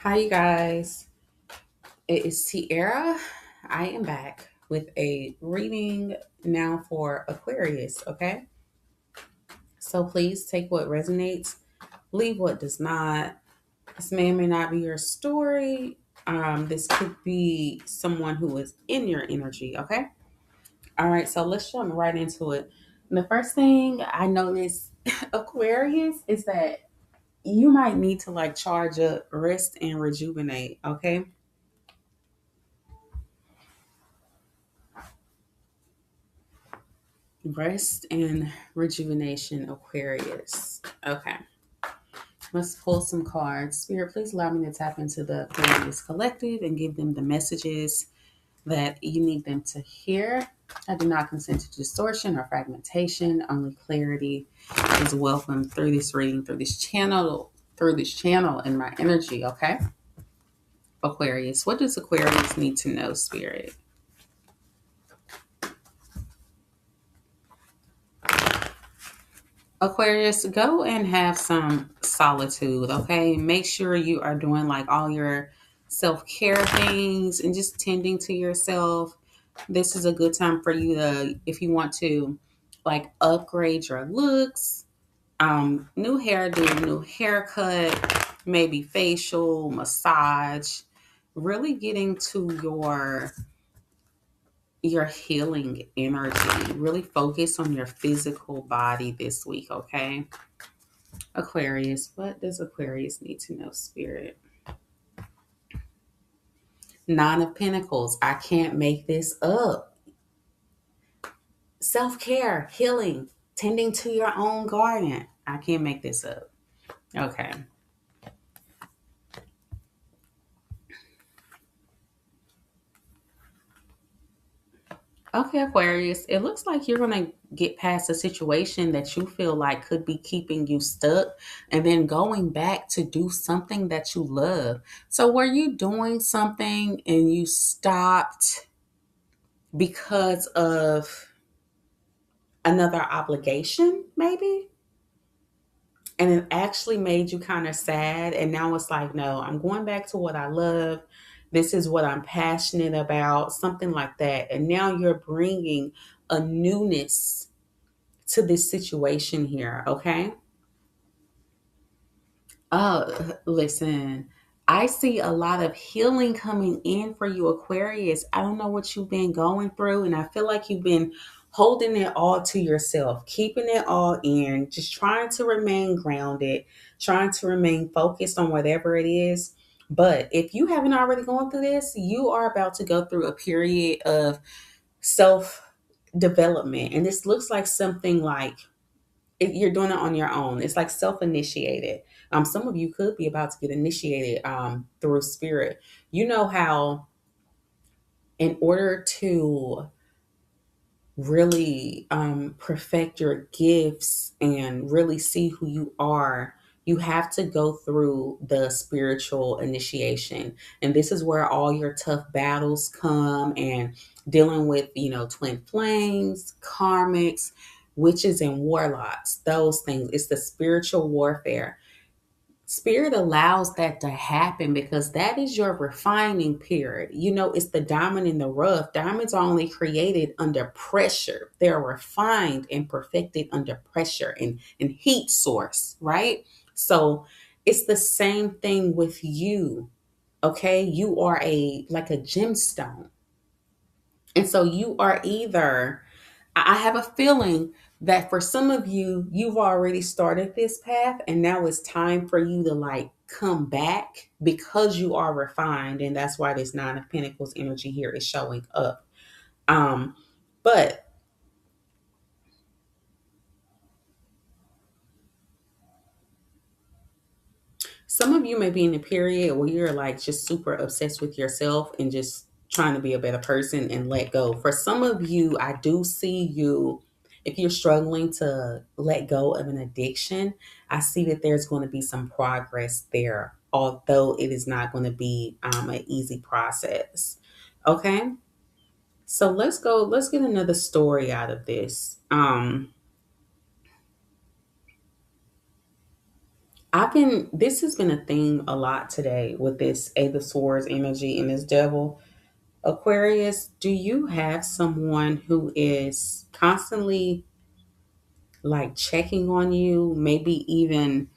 Hi, you guys. It is Tiara. I am back with a reading now for Aquarius, okay? So please take what resonates, leave what does not. This may or may not be your story. This could be someone who is in your energy, okay? All right, so let's jump right into it. And the first thing I noticed, Aquarius, is that you might need to like charge up, rest, and rejuvenate, okay? Rest and rejuvenation, Aquarius. Okay, let's pull some cards. Spirit, please allow me to tap into the Aquarius collective and give them the messages that you need them to hear. I do not consent to distortion or fragmentation. Only clarity is welcome through this reading, through this channel in my energy. Okay, Aquarius. What does Aquarius need to know, Spirit? Aquarius, go and have some solitude, okay? Make sure you are doing like all your self care things and just tending to yourself. This is a good time for you to, if you want to, like upgrade your looks, new hairdo, new haircut, maybe facial, massage, really getting to your healing energy. Really focus on your physical body this week, okay? Aquarius, what does Aquarius need to know, Spirit? Nine of Pentacles, I can't make this up. Self care, healing, tending to your own garden. I can't make this up. Okay. Okay, Aquarius, it looks like you're going to get past a situation that you feel like could be keeping you stuck and then going back to do something that you love. So, were you doing something and you stopped because of another obligation, maybe? And it actually made you kind of sad. And now it's like, no, I'm going back to what I love. This is what I'm passionate about, something like that. And now you're bringing a newness to this situation here, okay? Listen, I see a lot of healing coming in for you, Aquarius. I don't know what you've been going through, and I feel like you've been holding it all to yourself, keeping it all in, just trying to remain grounded, trying to remain focused on whatever it is. But if you haven't already gone through this, you are about to go through a period of self development. And this looks like something like you're doing it on your own. It's like self-initiated. Some of you could be about to get initiated through spirit. You know how, in order to really perfect your gifts and really see who you are, you have to go through the spiritual initiation. And this is where all your tough battles come, and dealing with, twin flames, karmics, witches, and warlocks, those things. It's the spiritual warfare. Spirit allows that to happen because that is your refining period. It's the diamond in the rough. Diamonds are only created under pressure. They're refined and perfected under pressure and heat source, right? So it's the same thing with you. Okay. You are like a gemstone. And so you are either, I have a feeling that for some of you, you've already started this path and now it's time for you to like come back because you are refined. And that's why this Nine of Pentacles energy here is showing up. But some of you may be in a period where you're like just super obsessed with yourself and just trying to be a better person and let go. For some of you, I do see you, if you're struggling to let go of an addiction, I see that there's going to be some progress there, although it is not going to be an easy process. Okay. So let's get another story out of this. This has been a theme a lot today with this Eight of Swords energy and this devil. Aquarius, do you have someone who is constantly like checking on you, maybe even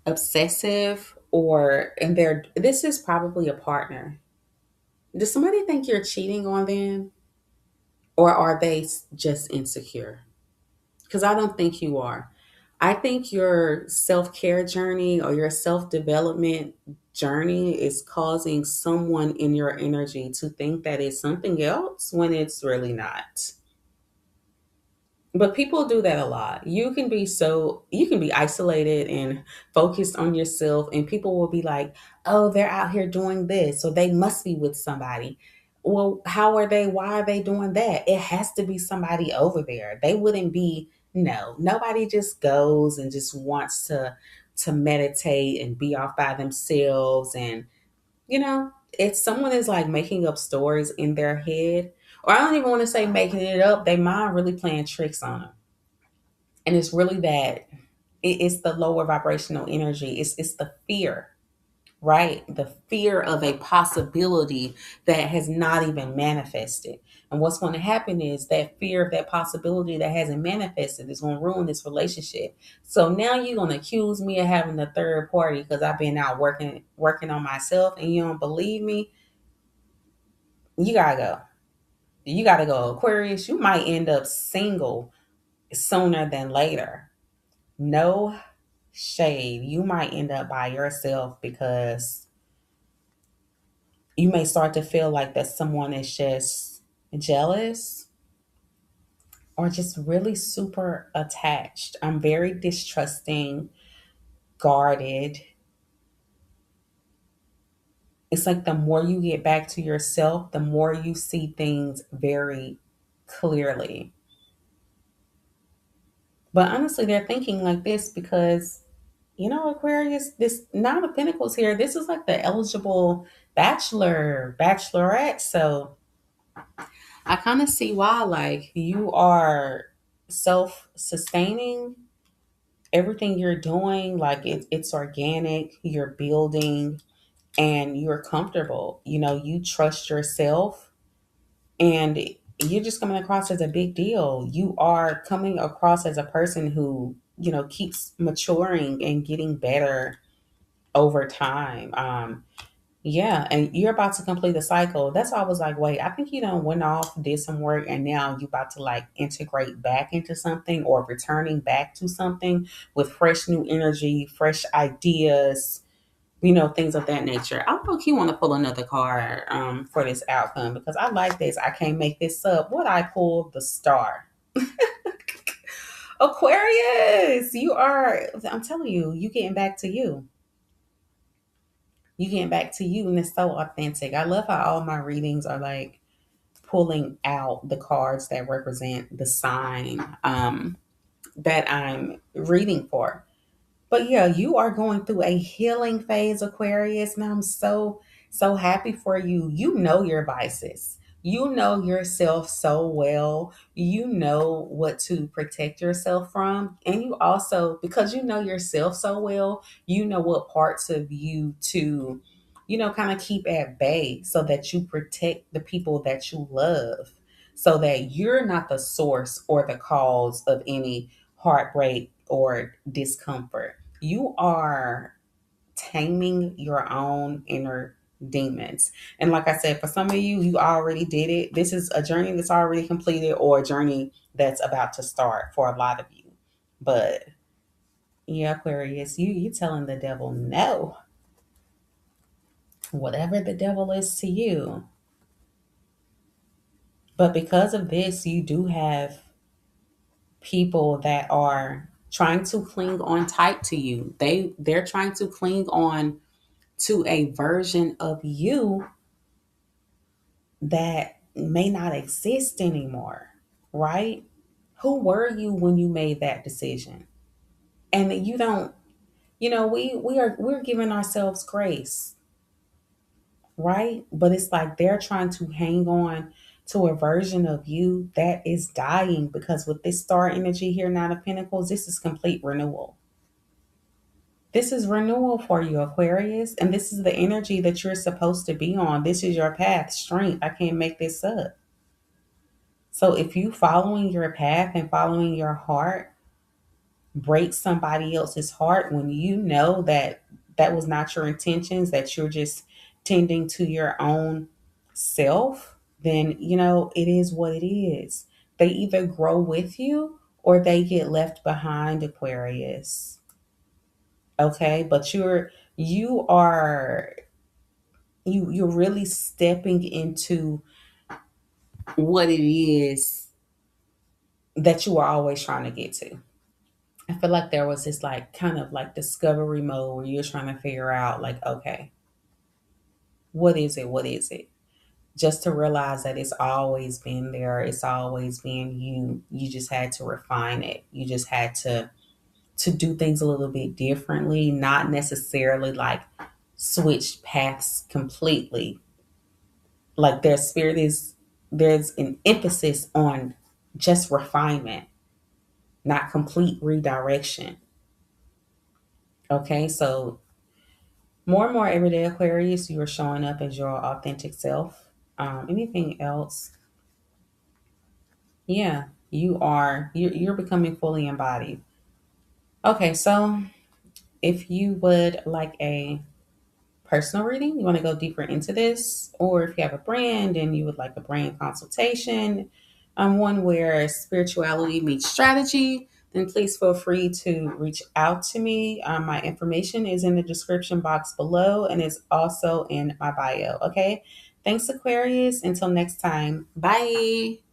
obsessive, or and they're this is probably a partner. Does somebody think you're cheating on them, or are they just insecure? Because I don't think you are. I think your self care journey or your self development journey is causing someone in your energy to think that it's something else when it's really not. But people do that a lot. You can be isolated and focused on yourself, and people will be like, oh, they're out here doing this, so they must be with somebody. Well, how are they? Why are they doing that? It has to be somebody over there. They wouldn't be, no, nobody just goes and just wants to meditate and be off by themselves. And, if someone is like making up stories in their head, or I don't even want to say making it up, they mind really playing tricks on them. And it's really that it's the lower vibrational energy. It's the fear, right? The fear of a possibility that has not even manifested. And what's going to happen is that fear of that possibility that hasn't manifested is going to ruin this relationship. So now you're going to accuse me of having a third party because I've been out working on myself, and you don't believe me. You gotta go. You gotta go, Aquarius. You might end up single sooner than later. No shade. You might end up by yourself because you may start to feel like that someone is just jealous or just really super attached. I'm very distrusting, guarded. It's like the more you get back to yourself, the more you see things very clearly. But honestly, they're thinking like this because, Aquarius, this Nine of Pentacles here, this is like the eligible bachelorette. So I kind of see why, like, you are self sustaining. Everything you're doing, like, it's organic, you're building, and you're comfortable. You trust yourself, and you're just coming across as a big deal. You are coming across as a person who, keeps maturing and getting better over time. Yeah, and you're about to complete the cycle. That's why I was like, wait, I think you done went off, did some work, and now you about to like integrate back into something or returning back to something with fresh new energy, fresh ideas, things of that nature. I don't know if you want to pull another card for this outcome because I like this. I can't make this up. What I pulled the star. Aquarius, I'm telling you, you getting back to you. You getting back to you, and it's so authentic. I love how all my readings are like pulling out the cards that represent the sign that I'm reading for. But yeah, you are going through a healing phase, Aquarius, and I'm so happy for you. You know your vices. You know yourself so well. You know what to protect yourself from. And you also, because you know yourself so well, you know what parts of you to, kind of keep at bay so that you protect the people that you love, so that you're not the source or the cause of any heartbreak or discomfort. You are taming your own inner demons. And like I said, for some of you, you already did it. This is a journey that's already completed or a journey that's about to start for a lot of you. But yeah, Aquarius, you telling the devil no. Whatever the devil is to you. But because of this, you do have people that are trying to cling on tight to you. They're trying to cling on to a version of you that may not exist anymore, right? Who were you when you made that decision? And you don't, we're giving ourselves grace, right? But it's like they're trying to hang on to a version of you that is dying, because with this star energy here, Nine of Pentacles, this is complete renewal. This is renewal for you, Aquarius, and this is the energy that you're supposed to be on. This is your path, strength. I can't make this up. So if you following your path and following your heart break somebody else's heart when you know that that was not your intentions, that you're just tending to your own self, then you know it is what it is. They either grow with you or they get left behind, Aquarius. Okay, but you are you're really stepping into what it is that you are always trying to get to. I feel like there was this like kind of like discovery mode where you're trying to figure out like, okay, what is it? What is it? Just to realize that it's always been there. It's always been you. You just had to refine it. You just had to do things a little bit differently, not necessarily like switch paths completely. Like there's an emphasis on just refinement, not complete redirection. Okay, so more and more everyday Aquarius, you are showing up as your authentic self. Anything else? Yeah, you're becoming fully embodied. Okay, so if you would like a personal reading, you want to go deeper into this, or if you have a brand and you would like a brand consultation, one where spirituality meets strategy, then please feel free to reach out to me. My information is in the description box below and is also in my bio. Okay. Thanks, Aquarius. Until next time. Bye.